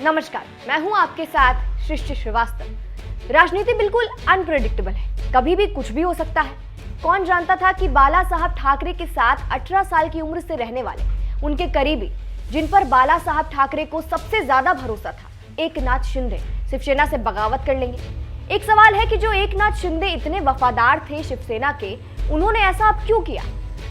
नमस्कार, मैं हूं आपके साथ सृष्टि श्रीवास्तव। राजनीति बिल्कुल अनप्रेडिक्टेबल है, कभी भी कुछ भी हो सकता है। कौन जानता था कि बाला साहब ठाकरे के साथ 18 साल की उम्र से रहने वाले उनके करीबी, जिन पर बाला साहब ठाकरे को सबसे ज्यादा भरोसा था, एकनाथ शिंदे शिवसेना से बगावत कर लेंगे। एक सवाल है कि जो एकनाथ शिंदे इतने वफादार थे शिवसेना के, उन्होंने ऐसा अब क्यों किया?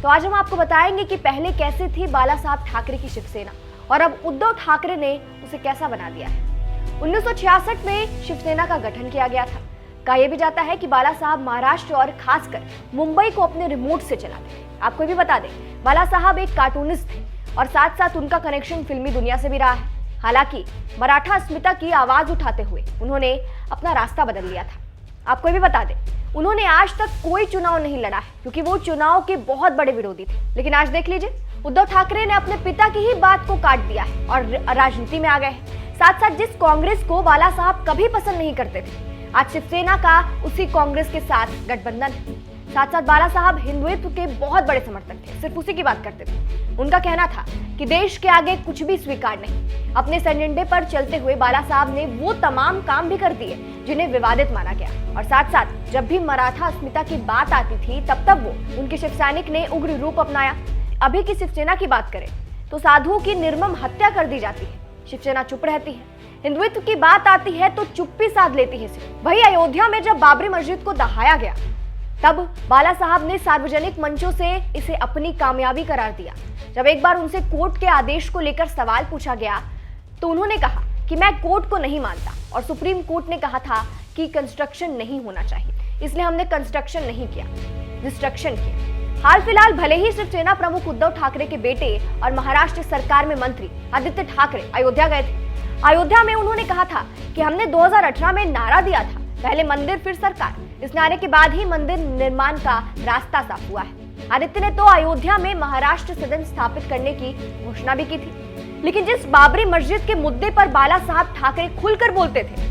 तो आज हम आपको बताएंगे कि पहले कैसे थी बाला साहब ठाकरे की शिवसेना और अब उद्धव ठाकरे ने उसे कैसा बना दिया है। 1966 में शिवसेना का गठन किया गया था। कहा यह भी जाता है कि बाला साहब महाराष्ट्र और खासकर मुंबई को अपने रिमोट से चलाते थे। आपको भी बता दें, बाला साहब एक कार्टूनिस्ट थे और साथ साथ उनका कनेक्शन फिल्मी दुनिया से भी रहा है। हालांकि मराठा अस्मिता की आवाज उठाते हुए उन्होंने अपना रास्ता बदल लिया था। आपको भी बता दें, उन्होंने आज तक कोई चुनाव नहीं लड़ा है क्योंकि वो चुनाव के बहुत बड़े विरोधी थे। लेकिन आज देख लीजिए, उद्धव ठाकरे ने अपने पिता की ही बात को काट दिया है और राजनीति में आ गए हैं। साथ साथ जिस कांग्रेस को बाला साहब कभी पसंद नहीं करते थे, आज शिवसेना का उसी कांग्रेस के साथ गठबंधन है। साथ साथ बाला साहब हिंदुत्व के बहुत बड़े समर्थक थे, सिर्फ उसी की बात करते थे। उनका कहना था कि देश के आगे कुछ भी स्वीकार नहीं। अपने एजेंडे पर चलते हुए बाला साहब ने वो तमाम काम भी कर दिए जिन्हें विवादित माना गया। और साथ साथ जब भी मराठा अस्मिता की बात आती थी, तब वो उनके शिव सैनिक ने उग्र रूप अपनाया। अभी की शिवसेना की बात करें तो साधुओं की निर्मम हत्या कर दी जाती है, शिवसेना चुप रहती है। हिंदुत्व की बात आती है तो चुप्पी साध लेती है। वही अयोध्या में जब बाबरी मस्जिद को दहाया गया, तब बाला साहब ने सार्वजनिक मंचों से इसे अपनी कामयाबी करार दिया। जब एक बार उनसे कोर्ट के आदेश को लेकर सवाल पूछा गया तो उन्होंने कहा कि मैं कोर्ट को नहीं मानता और सुप्रीम कोर्ट ने कहा था कि कंस्ट्रक्शन नहीं होना चाहिए, इसलिए हमने कंस्ट्रक्शन नहीं किया, डिस्ट्रक्शन किया। हाल फिलहाल भले ही शिवसेना प्रमुख उद्धव ठाकरे के बेटे और महाराष्ट्र सरकार में मंत्री आदित्य ठाकरे अयोध्या गए थे। अयोध्या में उन्होंने कहा था कि हमने 2018 में नारा दिया था, पहले मंदिर फिर सरकार। इस नारे के बाद ही मंदिर निर्माण का रास्ता साफ हुआ है। आदित्य ने तो अयोध्या में महाराष्ट्र सदन स्थापित करने की घोषणा भी की थी। लेकिन जिस बाबरी मस्जिद के मुद्दे पर बाला साहब ठाकरे खुलकर बोलते थे,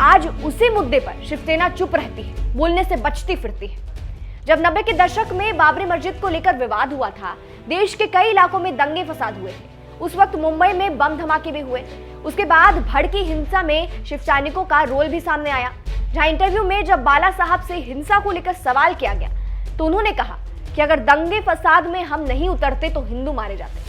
आज उसी मुद्दे पर शिवसेना चुप रहती है, बोलने से बचती फिरती है। जब 90 के दशक में बाबरी मस्जिद को लेकर विवाद हुआ था, देश के कई इलाकों में दंगे फसाद हुए थे। उस वक्त मुंबई में बम धमाके भी हुए। उसके बाद भड़की हिंसा में शिव सैनिकों का रोल भी सामने आया। जहां इंटरव्यू में जब बाला साहब से हिंसा को लेकर सवाल किया गया तो उन्होंने कहा कि अगर दंगे फसाद में हम नहीं उतरते तो हिंदू मारे जाते।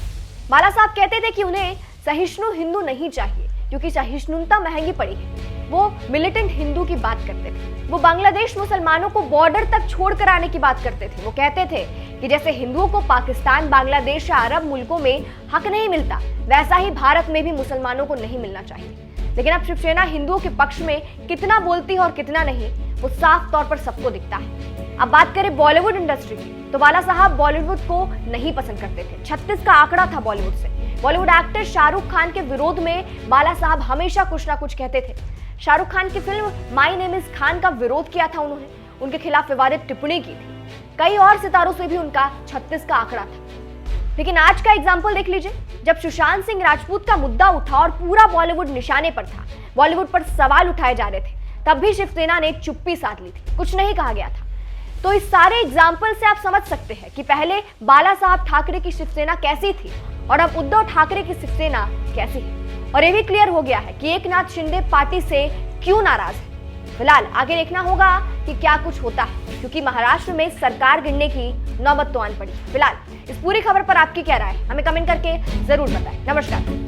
बाला साहब कहते थे कि उन्हें सहिष्णु हिंदू नहीं चाहिए क्योंकि सहिष्णुता महंगी पड़ी है। वो मिलिटेंट हिंदू की बात करते थे। वो बांग्लादेश मुसलमानों को बॉर्डर तक छोड़कर आने की बात करते थे। वो कहते थे कि जैसे हिंदुओं को पाकिस्तान, बांग्लादेश या अरब मुल्कों में हक नहीं मिलता, वैसा ही भारत में भी मुसलमानों को नहीं मिलना चाहिए। लेकिन अब शिवसेना हिंदुओं के पक्ष में कितना बोलती है और कितना नहीं, वो साफ तौर पर सबको दिखता है। अब बात करें बॉलीवुड इंडस्ट्री की, तो बाला साहब बॉलीवुड को नहीं पसंद करते थे। 36 का आंकड़ा था बॉलीवुड से। बॉलीवुड एक्टर शाहरुख खान के विरोध में बाला साहब हमेशा कुछ ना कुछ कहते थे। शाहरुख खान की film my name is Khan का विरोध किया था उन्होंने, उनके खिलाफ विवादित टिप्पणी की थी। कई और सितारों से भी उनका 36 का आंकड़ा था। लेकिन आज का एग्जाम्पल देख लीजिए, जब सुशांत सिंह राजपूत का मुद्दा उठा और पूरा बॉलीवुड निशाने पर था, बॉलीवुड पर सवाल उठाए जा रहे थे, तब भी शिवसेना ने चुप्पी साध ली थी, कुछ नहीं कहा गया था। तो इस सारे एग्जाम्पल से आप समझ सकते हैं कि पहले बाला साहब ठाकरे की शिवसेना कैसी थी और अब उद्धव ठाकरे की शिवसेना कैसी है। और ये भी क्लियर हो गया है कि एकनाथ शिंदे पार्टी से क्यों नाराज है। फिलहाल आगे देखना होगा कि क्या कुछ होता है, क्योंकि महाराष्ट्र में सरकार गिरने की नौबत तो आन पड़ी। फिलहाल इस पूरी खबर पर आपकी क्या राय है, हमें कमेंट करके जरूर बताएं। नमस्कार।